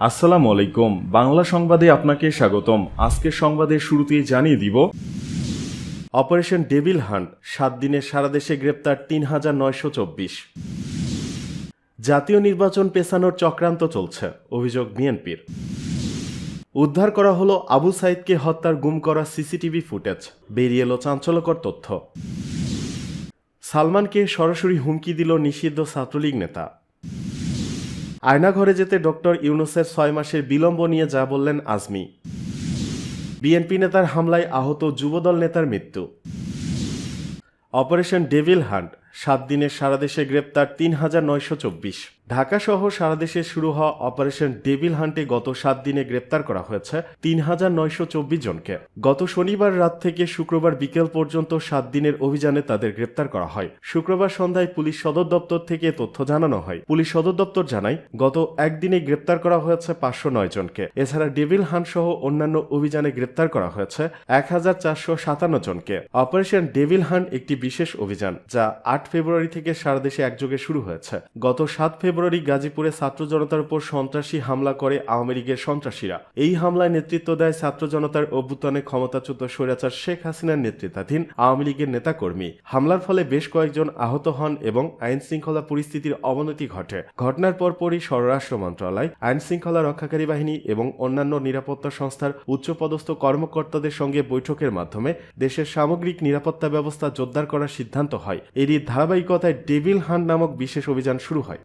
আসসালামু আলাইকুম, বাংলা সংবাদে আপনাকে স্বাগতম। আজকের সংবাদের শুরুতেই জানিয়ে দিব, অপারেশন ডেভিল হান্ট, 7 দিনে সারা দেশে গ্রেপ্তার ৩,৯২৪। জাতীয় নির্বাচন পেছানোর চক্রান্ত চলছে, অভিযোগ বিএনপির। উদ্ধার করা হলো আবু সাইদকে হত্যার গুম করা সিসিটিভি ফুটেজ, বেরিয়ে এলো চাঞ্চল্যকর তথ্য। সালমানকে সরাসরি হুমকি দিল নিষিদ্ধ ছাত্রলীগ নেতা। আয়নাঘরে যেতে ডক্টর ইউনূসের 6 মাসের বিলম্ব নিয়ে যা বললেন আজমি। বিএনপি নেতার হামলায় আহত যুবদল নেতার মৃত্যু। অপারেশন ডেভিল হান্ট, 7 দিনে সারা দেশে গ্রেপ্তার ৩,৯২৪। ঢাকাসহ সারা দেশে শুরু হওয়া অপারেশন ডেভিল হান্টে গত 7 দিনে গ্রেপ্তার করা হয়েছে ৩,৯২৪ জনকে। গত শনিবার রাত থেকে শুক্রবার বিকেল পর্যন্ত 7 দিনের অভিযানে তাদের গ্রেপ্তার করা হয়। শুক্রবার সন্ধ্যায় পুলিশ সদর দপ্তর থেকে তথ্য জানানো হয়। পুলিশ সদর দপ্তর জানায়, গত একদিনে গ্রেপ্তার করা হয়েছে 509 জনকে। এছাড়া ডেভিল হান্ট সহ অন্যান্য অভিযানে গ্রেপ্তার করা হয়েছে ১,৪৫৭ জনকে। অপারেশন ডেভিল হান্ট একটি বিশেষ অভিযান যা 8 ফেব্রুয়ারি থেকে সারা দেশে একযোগে শুরু হয়েছে। গত 7 ফেব্রুয়ারি গাজীপুরে ছাত্র জনতার উপর সন্ত্রাসী হামলা করে আওয়ামী লীগের সন্ত্রাসীরা। এই হামলায় নেতৃত্ব দেয় ছাত্র জনতার অভ্যুত্থানে ক্ষমতাচ্যুত স্বৈরাচার শেখ হাসিনার নেতৃত্বাধীন আওয়ামী লীগের নেতাকর্মী। হামলার ফলে বেশ কয়েকজন আহত হন এবং আইন শৃঙ্খলা পরিস্থিতির অবনতি ঘটে। ঘটনার পরপরই স্বরাষ্ট্র মন্ত্রণালয়, আইন শৃঙ্খলা রক্ষাকারী বাহিনী এবং অন্যান্য নিরাপত্তা সংস্থার উচ্চপদস্থ কর্মকর্তাদের সঙ্গে বৈঠকের মাধ্যমে দেশের সামগ্রিক নিরাপত্তা ব্যবস্থা জোরদার করার সিদ্ধান্ত হয়। এরই ধারাবাহিকতায় ডেভিল হান্ট নামক বিশেষ অভিযান শুরু হয়।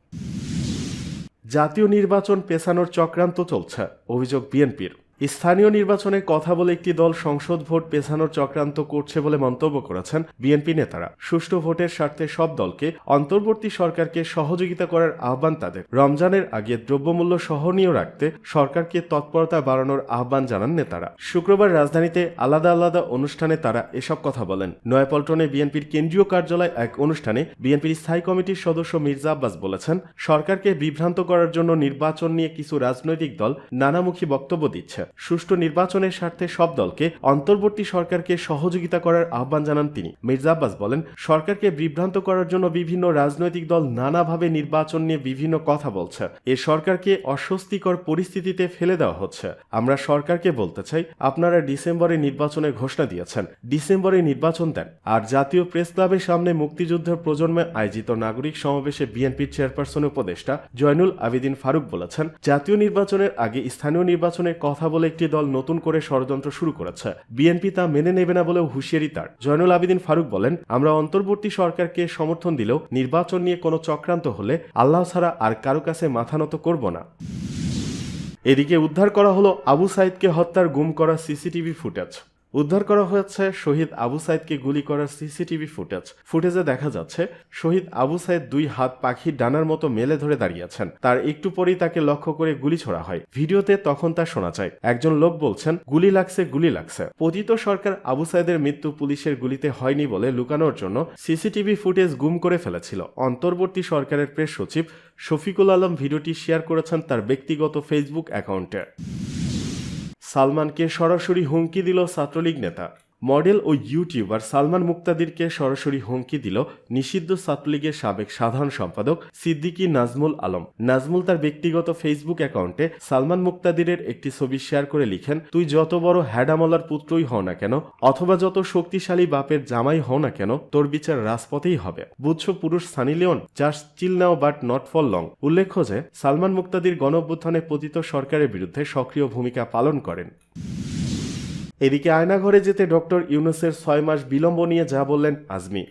জাতীয় নির্বাচন পেছানোর চক্রান্ত চলছে, অভিযোগ বিএনপির। স্থানীয় নির্বাচনে কথা বলে একটি দল সংসদ ভোট পেছানোর চক্রান্ত করছে বলে মন্তব্য করেছেন বিএনপি নেতারা। সুষ্ঠু ভোটের স্বার্থে সব দলকে অন্তর্বর্তী সরকারকে সহযোগিতা করার আহ্বান তাদের। রমজানের আগে দ্রব্যমূল্য সহনীয় রাখতে সরকারকে তৎপরতা বাড়ানোর আহ্বান জানান নেতারা। শুক্রবার রাজধানীতে আলাদা আলাদা অনুষ্ঠানে তারা এসব কথা বলেন। নয়াপল্টনে বিএনপির কেন্দ্রীয় কার্যালয়ে এক অনুষ্ঠানে বিএনপির স্থায়ী কমিটির সদস্য মির্জা আব্বাস বলেছেন, সরকারকে বিভ্রান্ত করার জন্য নির্বাচন নিয়ে কিছু রাজনৈতিক দল নানামুখী বক্তব্য দিচ্ছে। সুষ্ঠু নির্বাচনের স্বার্থে সব দলকে অন্তর্বর্তী সরকারকে সহযোগিতা করার আহ্বান জানান তিনি। মির্জা আব্বাস বলেন, সরকারকে বিভ্রান্ত করার জন্য বিভিন্ন রাজনৈতিক দল নানাভাবে নির্বাচন নিয়ে বিভিন্ন কথা বলছে। এ সরকারকে অস্বস্তিকর পরিস্থিতিতে ফেলে দেওয়া হচ্ছে। আমরা সরকারকে বলতে চাই, আপনারা ডিসেম্বরে নির্বাচনের ঘোষণা দিয়েছেন, ডিসেম্বরে নির্বাচন দেন। আর জাতীয় প্রেস ক্লাবের সামনে মুক্তিযুদ্ধের প্রজন্মে আয়োজিত নাগরিক সমাবেশে বিএনপির চেয়ারপারসন উপদেষ্টা জয়নুল আবেদিন ফারুক বলেছেন, জাতীয় নির্বাচনের আগে স্থানীয় নির্বাচনের কথা বলে একটি দল নতুন করে ষড়যন্ত্র শুরু করেছে। বিএনপি তা মেনে নেবে না বলেও হুঁশিয়ারি তার। জয়নুল আবেদিন ফারুক বলেন, আমরা অন্তর্বর্তী সরকারকে সমর্থন দিলেও নির্বাচন নিয়ে কোনো চক্রান্ত হলে আল্লাহ ছাড়া আর কারো কাছে মাথা নত করব না। এদিকে উদ্ধার করা হলো আবু সাইদকে হত্যার গুম করা সিসিটিভি ফুটেজ। উদ্ধার করা হয়েছে শহীদ আবু সাইদকে গুলি করার সিসিটিভি ফুটেজে দেখা যাচ্ছে শহীদ আবু সাইদ 2 হাত পাখির ডানার মতো মেলে ধরে দাঁড়িয়েছেন। তার একটু পরেই তাকে লক্ষ্য করে গুলি ছোড়া হয়। ভিডিওতে তখন তা শোনা যায়, একজন লোক বলছেন, গুলি লাগছে, গুলি লাগছে। পতিত সরকার আবু সাইদের মৃত্যু পুলিশের গুলিতে হয়নি বলে লুকানোর জন্য সিসিটিভি ফুটেজ গুম করে ফেলেছিল। অন্তর্বর্তী সরকারের প্রেস সচিব শফিকুল আলম ভিডিওটি শেয়ার করেছেন তার ব্যক্তিগত ফেসবুক অ্যাকাউন্টে। সালমানকে সরাসরি হুমকি দিল ছাত্রলীগ নেতা। মডেল ও ইউটিউবার সালমান মুক্তাদিরকে সরাসরি হুমকি দিল নিষিদ্ধ ছাত্রলীগের সাবেক সাধারণ সম্পাদক সিদ্দিকী নাজমুল আলম। নাজমুল তার ব্যক্তিগত ফেসবুক অ্যাকাউন্টে সালমান মুক্তাদিরের একটি ছবি শেয়ার করে লিখেন, তুই যত বড় হ্যাডামলার পুত্রই হও না কেন, অথবা যত শক্তিশালী বাপের জামাই হও না কেন, তোর বিচার রাজপথেই হবে। বুঝছো পুরুষ Sunny Leone, just chill now but not for long. উল্লেখ্য যে সালমান মুক্তাদির গণঅভ্যুত্থানে পতিত সরকারের বিরুদ্ধে সক্রিয় ভূমিকা পালন করেন। এদিকে আয়নাঘরে যেতে ডক্টর ইউনূসের 6 মাস বিলম্ব নিয়ে যা বললেন আজমি।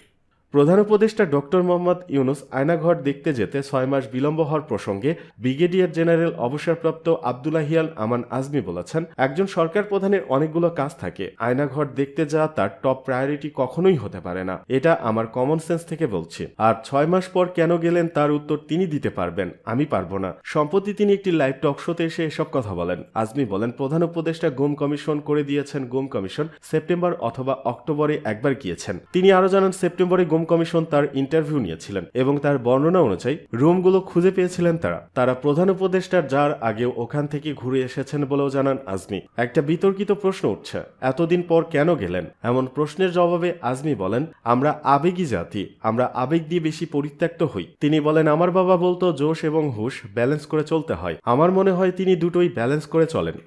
প্রধান উপদেষ্টা ডক্টর মোহাম্মদ ইউনূস আয়নাঘর দেখতে যেতে 6 মাস বিলম্ব হওয়ার প্রসঙ্গে ব্রিগেডিয়ার জেনারেল অবসরপ্রাপ্ত আব্দুল্লাহিয়াল আমান আজমি বলেছেন, একজন সরকার প্রধানের অনেকগুলো কাজ থাকে, আয়নাঘর দেখতে যাওয়া তার টপ প্রায়োরিটি কখনোই হতে পারে না। এটা আমার কমন সেন্স থেকে বলছি। আর 6 মাস পর কেন গেলেন তার উত্তর তিনি দিতে পারবেন, আমি পারবো না। সম্প্রতি তিনি একটি লাইভ টক শোতে এসে এসব কথা বলেন। আজমি বলেন, প্রধান উপদেষ্টা গুম কমিশন করে দিয়েছেন। গুম কমিশন সেপ্টেম্বর অথবা অক্টোবরে একবার গিয়েছেন। তিনি আরো জানান, সেপ্টেম্বরে গুম কমিশন তার ইন্টারভিউ নিয়েছিলেন এবং তার বর্ণনা অনুযায়ী রুমগুলো খুঁজে পেয়েছিলেন তারা প্রধান উপদেষ্টার যার আগেও ওখান থেকে ঘুরে এসেছেন বলেও জানান আজমি। একটা বিতর্কিত প্রশ্ন উঠছে, এতদিন পর কেন গেলেন? এমন প্রশ্নের জবাবে আজমি বলেন, আমরা আবেগী জাতি, আমরা আবেগ দিয়ে বেশি পরিত্যক্ত হই। তিনি বলেন, আমার বাবা বলতো জোশ এবং হুশ ব্যালেন্স করে চলতে হয়। আমার মনে হয় তিনি দুটোই ব্যালেন্স করে চলেন।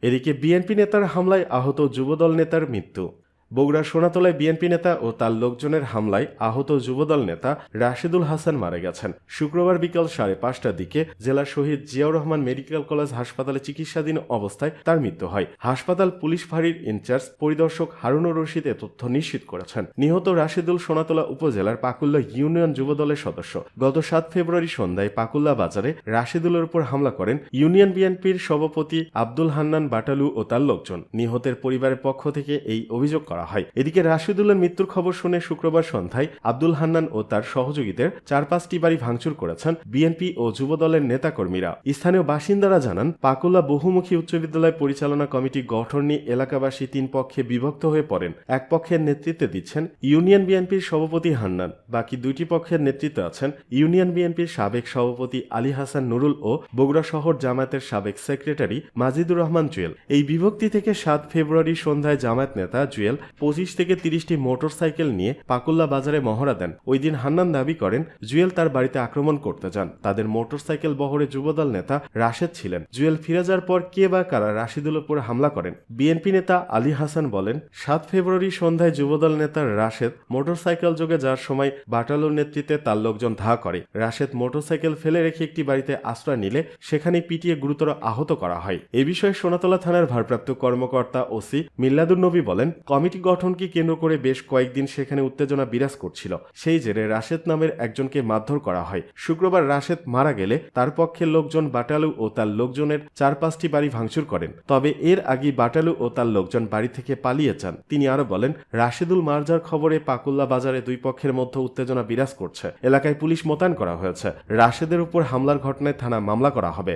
এদিকে বিএনপি নেতার হামলায় আহত যুবদল নেতার মৃত্যু। বগুড়ার সোনাতলায় বিএনপি নেতা ও তার লোকজনের হামলায় আহত যুবদল নেতা রাশেদুল হাসান মারা গেছেন। শুক্রবার বিকাল 5:30টার দিকে জেলার শহীদ জিয়াউর রহমান মেডিকেল কলেজ হাসপাতালে চিকিৎসাধীন অবস্থায় তার মৃত্যু হয়। হাসপাতাল পুলিশ ফাঁড়ির ইনচার্জ পরিদর্শক হারুনুর রশিদ এ তথ্য নিশ্চিত করেছেন। নিহত রাশেদুল সোনাতলা উপজেলার পাকুল্লা ইউনিয়ন যুবদলের সদস্য। গত 7 ফেব্রুয়ারি সন্ধ্যায় পাকুল্লা বাজারে রাশেদুলের উপর হামলা করেন ইউনিয়ন বিএনপির সভাপতি আব্দুল হান্নান বাটালু ও তার লোকজন। নিহতের পরিবারের পক্ষ থেকে এই অভিযোগ করা হয়। এদিকে রাশেদুলের মৃত্যুর খবর শুনে শুক্রবার সন্ধ্যায় আব্দুল হান্নান ও তার সহযোগীদের 4-5টি বাড়ি ভাঙচুর করেছেন বিএনপি ও যুবদলের নেতাকর্মীরা। স্থানীয় বাসিন্দারা জানান, পাকুল্লা বহুমুখী উচ্চ বিদ্যালয় পরিচালনা কমিটি গঠন নিয়ে এলাকাবাসী 3 পক্ষে বিভক্ত হয়ে পড়েন। এক পক্ষের নেতৃত্বে দিচ্ছেন ইউনিয়ন বিএনপির সভাপতি হান্নান, বাকি 2টি পক্ষের নেতৃত্বে আছেন ইউনিয়ন বিএনপির সাবেক সভাপতি আলী হাসান নুরুল ও বগুড়া শহর জামায়াতের সাবেক সেক্রেটারি মাজিদুর রহমান জুয়েল। এই বিভক্তি থেকে 7 ফেব্রুয়ারি সন্ধ্যায় জামায়াত নেতা জুয়েল 25 থেকে 30টি মোটরসাইকেল নিয়ে পাকুল্লা বাজারে মহড়া দেন। ওই দিন হান্নান দাবি করেন জুয়েল তার বাড়িতে আক্রমণ করতে যান। তাদের মোটরসাইকেল বহরে যুবদল নেতা রাশেদ ছিলেন। জুয়েল ফিরে যাওয়ার পর কে বা কারা রাশেদুলের উপর হামলা করেন? বিএনপি নেতা আলী হাসান বলেন, 7 ফেব্রুয়ারি সন্ধ্যায় যুবদল নেতা রাশেদ মোটরসাইকেল যোগে যাওয়ার সময় বাটালুর নেতৃত্বে তার লোকজন ধাওয়া করে। রাশেদ মোটরসাইকেল ফেলে রেখে একটি বাড়িতে আশ্রয় নিলে সেখানে পিটিয়ে গুরুতর আহত করা হয়। এ বিষয়ে সোনাতলা থানার ভারপ্রাপ্ত কর্মকর্তা ওসি মিল্লাদুন নবী বলেন, কমিটি গঠনকে কেন্দ্র করে বেশ কয়েকদিন সেখানে উত্তেজনা বিরাজ করছিল। সেই জেরে রাশেদ নামের একজনকে মারধর করা হয়। শুক্রবার রাশেদ মারা গেলে তার পক্ষের লোকজন বাটালু ও তার লোকজনের 4-5টি বাড়ি ভাঙচুর করেন। তবে এর আগে বাটালু ও তার লোকজন বাড়ি থেকে পালিয়ে যান। তিনি আরো বলেন, রাশেদুল মার যাওয়ার খবরে পাকুল্লা বাজারে 2 পক্ষের মধ্যে উত্তেজনা বিরাজ করছে। এলাকায় পুলিশ মোতায়েন করা হয়েছে। রাশেদের উপর হামলার ঘটনায় থানা মামলা করা হবে।